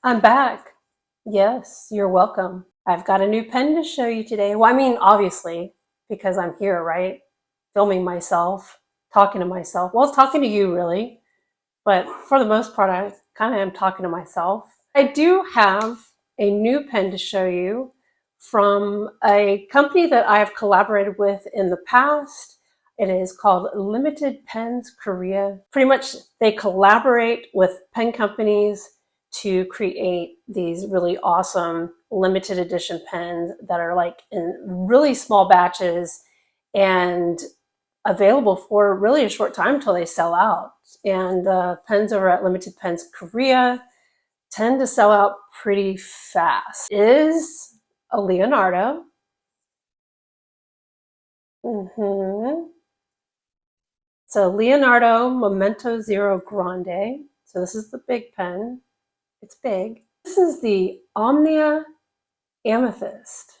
I'm back. Yes, you're welcome. I've got a new pen to show you today. Well, I mean, obviously, because I'm here, right? Filming myself, talking to myself. Well, talking to you, really. But for the most part, I kind of am talking to myself. I do have a new pen to show you from a company that I have collaborated with in the past. It is called Limited Pens Korea. Pretty much they collaborate with pen companies to create these really awesome limited edition pens that are like in really small batches and available for really a short time until they sell out. And pens over at Limited Pens Korea tend to sell out pretty fast. It is a Leonardo. So Leonardo Momento Zero Grande. So this is the big pen. It's big. This is the Omnia Amethyst.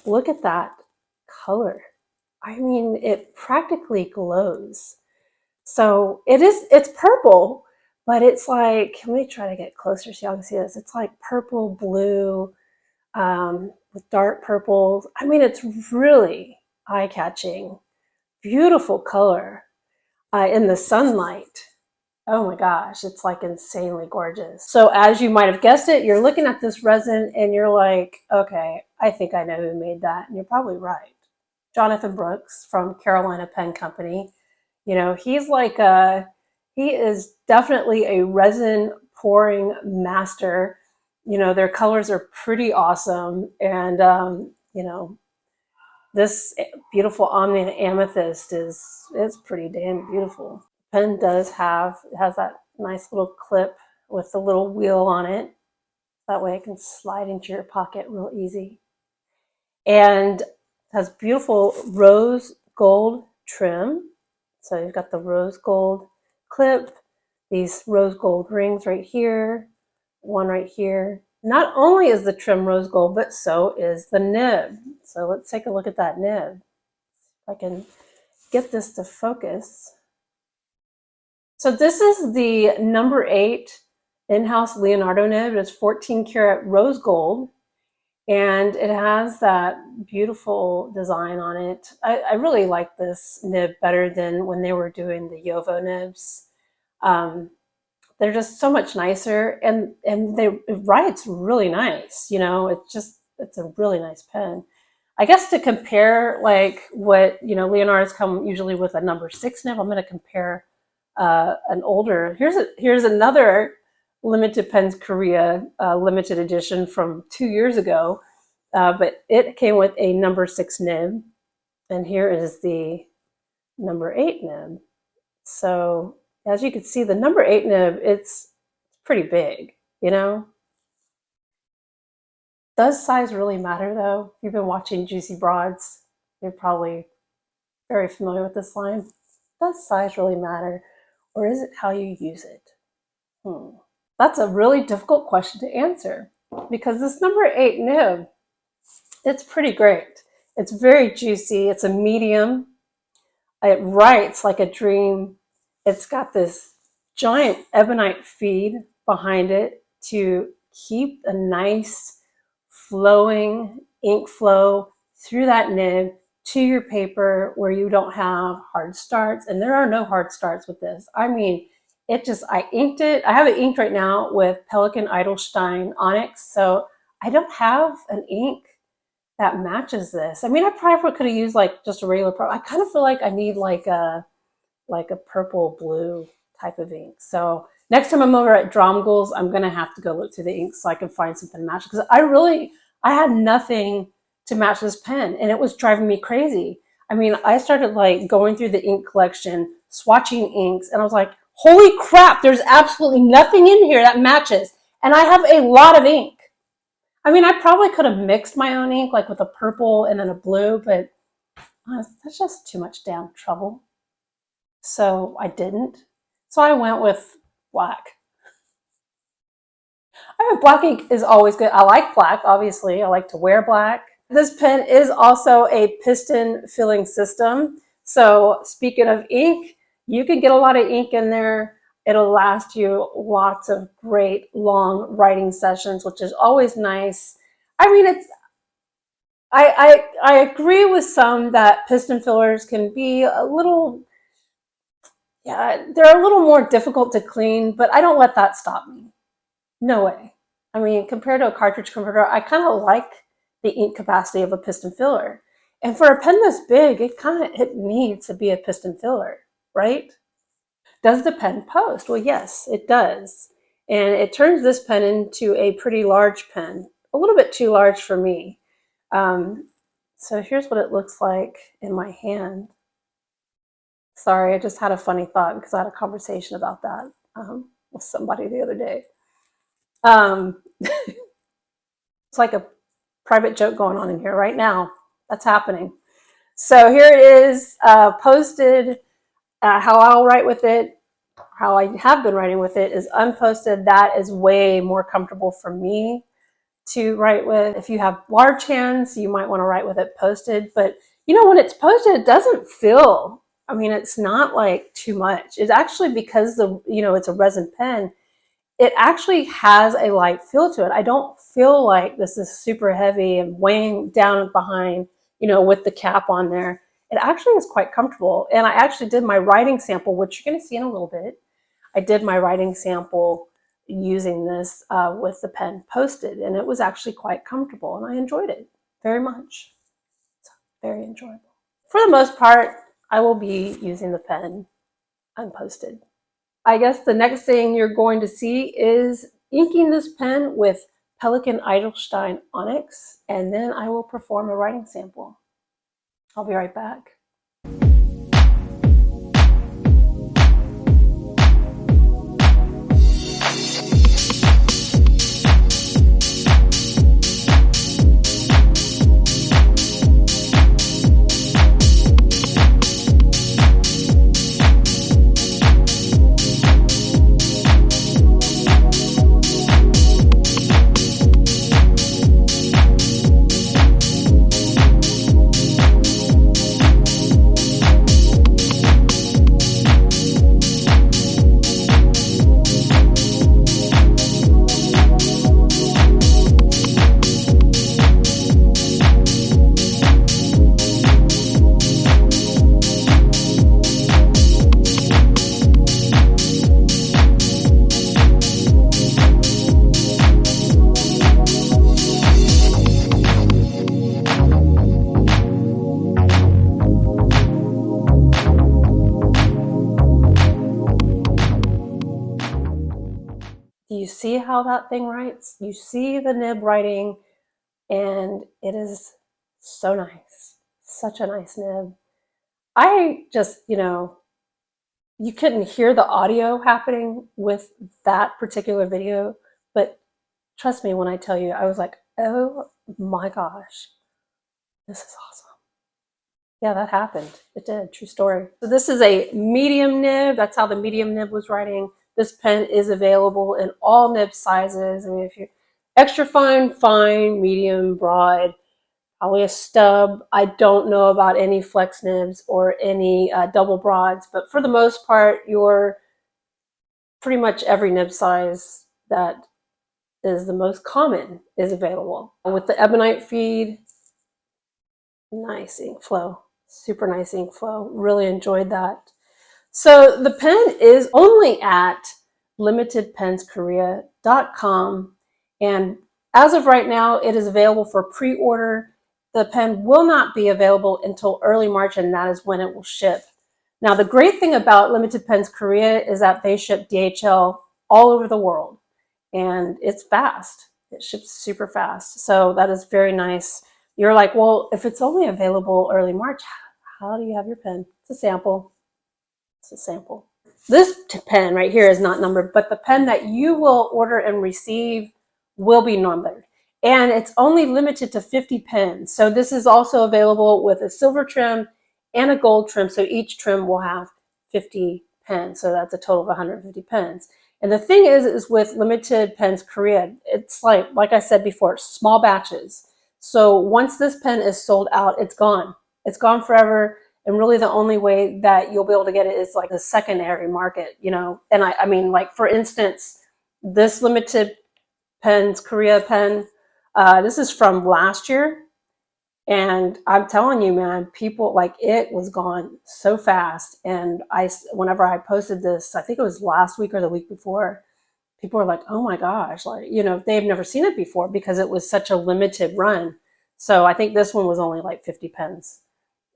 Look at that color. I mean, it practically glows. So it's purple, but it's like, let me try to get closer so y'all can see this. It's like purple, blue, with dark purples. I mean, it's really eye-catching, beautiful color in the sunlight. Oh my gosh, it's like insanely gorgeous. So as you might have guessed it, you're looking at this resin and you're like, okay, I think I know who made that. And you're probably right. Johnathon Brooks from Carolina Pen Company. You know, he's like he is definitely a resin pouring master. You know, their colors are pretty awesome. And, you know, this beautiful Omnia Amethyst is pretty damn beautiful. Pen has that nice little clip with the little wheel on it. That way it can slide into your pocket real easy. And has beautiful rose gold trim. So you've got the rose gold clip, these rose gold rings right here, one right here. Not only is the trim rose gold, but so is the nib. So let's take a look at that nib. If I can get this to focus. So this is the number 8 in-house Leonardo nib. It's 14 karat rose gold. And it has that beautiful design on it. I really like this nib better than when they were doing the Yovo nibs. They're just so much nicer, and it writes really nice. You know, it's a really nice pen. I guess to compare like what, you know, Leonardo's come usually with a number 6 nib. I'm going to compare an older. Here's another Limited Pens Korea limited edition from 2 years ago, but it came with a number 6 nib, and here is the number 8 nib. So as you can see, the number 8 nib, it's pretty big, you know. Does size really matter though? If you've been watching Juicy Broads, you're probably very familiar with this line. Does size really matter, or is it how you use it? That's a really difficult question to answer, because this number 8 nib, it's pretty great. It's very juicy. It's a medium. It writes like a dream. It's got this giant ebonite feed behind it to keep a nice flowing ink flow through that nib to your paper where you don't have hard starts. And there are no hard starts with this. I mean, I inked it. I have it inked right now with Pelikan Edelstein Onyx. So I don't have an ink that matches this. I mean, I probably could have used like just a regular purple. I kind of feel like I need like a purple blue type of ink. So next time I'm over at Dromgool's, I'm gonna have to go look through the ink so I can find something to match, because I had nothing to match this pen, and it was driving me crazy. I mean, I started like going through the ink collection, swatching inks, and I was like, holy crap, there's absolutely nothing in here that matches. And I have a lot of ink. I mean, I probably could have mixed my own ink, like with a purple and then a blue, but that's just too much damn trouble. So I didn't. So I went with black. I mean, black ink is always good. I like black, obviously. I like to wear black. This pen is also a piston filling system. So speaking of ink, you can get a lot of ink in there. It'll last you lots of great long writing sessions, which is always nice. I mean, I agree with some that piston fillers can be a little, yeah, they're a little more difficult to clean, but I don't let that stop me. No way. I mean, compared to a cartridge converter, I kind of like the ink capacity of a piston filler. And for a pen this big, it needs to be a piston filler, right? Does the pen post? Well, yes, it does. And it turns this pen into a pretty large pen, a little bit too large for me. So here's what it looks like in my hand. Sorry, I just had a funny thought because I had a conversation about that with somebody the other day. It's like a private joke going on in here right now. That's happening. So here it is, posted. How I'll write with it, how I have been writing with it, is unposted. That is way more comfortable for me to write with. If you have large hands, you might want to write with it posted. But you know, when it's posted, it doesn't feel, I mean, it's not like too much. It's actually, because it's a resin pen, it actually has a light feel to it. I don't feel like this is super heavy and weighing down behind, with the cap on there. It actually is quite comfortable. And I actually did my writing sample, which you're going to see in a little bit. I did my writing sample using this with the pen posted, and it was actually quite comfortable, and I enjoyed it very much. It's very enjoyable. For the most part, I will be using the pen unposted. I guess the next thing you're going to see is inking this pen with Pelikan Edelstein Onyx, and then I will perform a writing sample. I'll be right back. Do you see how that thing writes? You see the nib writing, and it is so nice. Such a nice nib. I just, you couldn't hear the audio happening with that particular video, but trust me when I tell you, I was like, oh my gosh, this is awesome. Yeah, that happened. It did. True story. So this is a medium nib. That's how the medium nib was writing. This pen is available in all nib sizes. I mean, if you're extra fine, medium, broad, probably a stub. I don't know about any flex nibs or any double broads, but for the most part, your pretty much every nib size that is the most common is available. With the Ebonite feed, nice ink flow, super nice ink flow. Really enjoyed that. So the pen is only at limitedpenskorea.com, and as of right now, it is available for pre-order. The pen will not be available until early March, and that is when it will ship. Now, the great thing about Limited Pens Korea is that they ship DHL all over the world, and it's fast. It ships super fast, so that is very nice. You're like, well, if it's only available early March, how do you have your pen? It's a sample. It's a sample. This pen right here is not numbered, but the pen that you will order and receive will be numbered. And it's only limited to 50 pens. So this is also available with a silver trim and a gold trim. So each trim will have 50 pens. So that's a total of 150 pens. And the thing is with Limited Pens Korea, it's like I said before, small batches. So once this pen is sold out, it's gone. It's gone forever. And really the only way that you'll be able to get it is like the secondary market, you know. And I mean, like for instance, this limited pens, Korea pen, this is from last year. And I'm telling you, man, people like it was gone so fast. And whenever I posted this, I think it was last week or the week before, people were like, oh my gosh, like, you know, they've never seen it before because it was such a limited run. So I think this one was only like 50 pens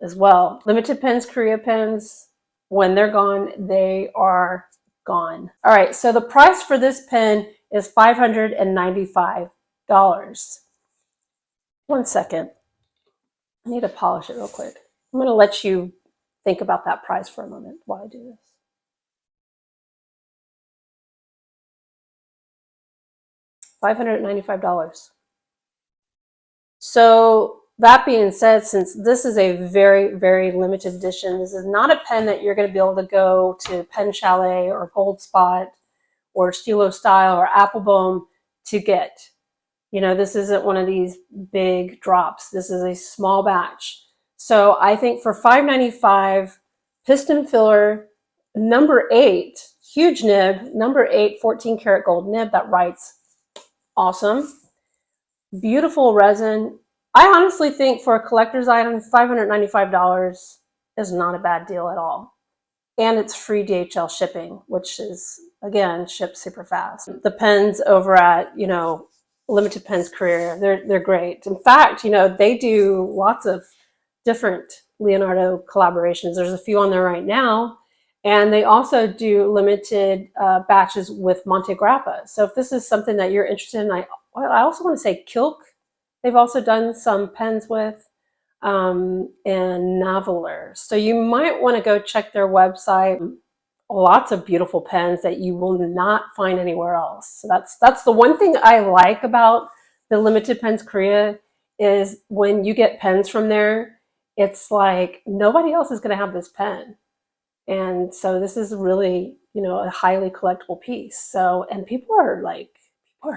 as well. Limited pens, Korea pens, when they're gone, they are gone. All right, so the price for this pen is $595. One second. I need to polish it real quick. I'm going to let you think about that price for a moment while I do this. $595. So that being said, since this is a very, very limited edition, this is not a pen that you're going to be able to go to Pen Chalet or Gold Spot or Stilo Style or Applebaum to get. You know, this isn't one of these big drops. This is a small batch. So I think for $595, piston filler, number 8, huge nib, number 8, 14 karat gold nib that writes awesome. Beautiful resin. I honestly think for a collector's item, $595 is not a bad deal at all. And it's free DHL shipping, which is, again, ships super fast. The pens over at, you know, Limited Pens Career, they're great. In fact, you know, they do lots of different Leonardo collaborations. There's a few on there right now. And they also do limited batches with Monte Grappa. So if this is something that you're interested in, I also want to say Kilk. They've also done some pens with, and Naveler. So you might want to go check their website. Lots of beautiful pens that you will not find anywhere else. So that's the one thing I like about the Limited Pens Korea is when you get pens from there, it's like nobody else is going to have this pen. And so this is really, you know, a highly collectible piece. So, and people are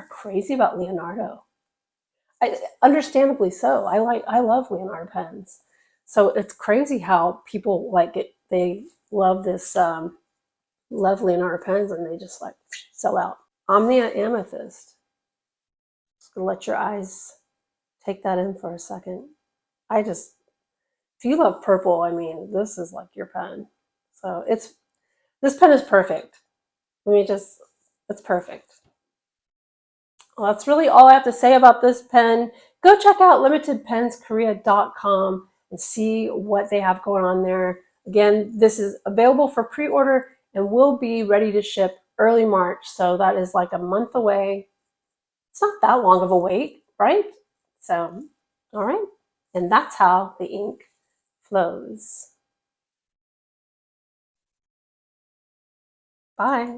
crazy about Leonardo. Understandably so. I love Leonardo pens. So it's crazy how people like it. They love this, love Leonardo pens, and they just like sell out. Omnia Amethyst. Just gonna let your eyes take that in for a second. If you love purple, I mean, this is like your pen. So this pen is perfect. It's perfect. Well, that's really all I have to say about this pen. Go check out limitedpenskorea.com and see what they have going on there. Again, this is available for pre-order and will be ready to ship early March. So that is like a month away. It's not that long of a wait, right? So, all right. And that's how the ink flows. Bye.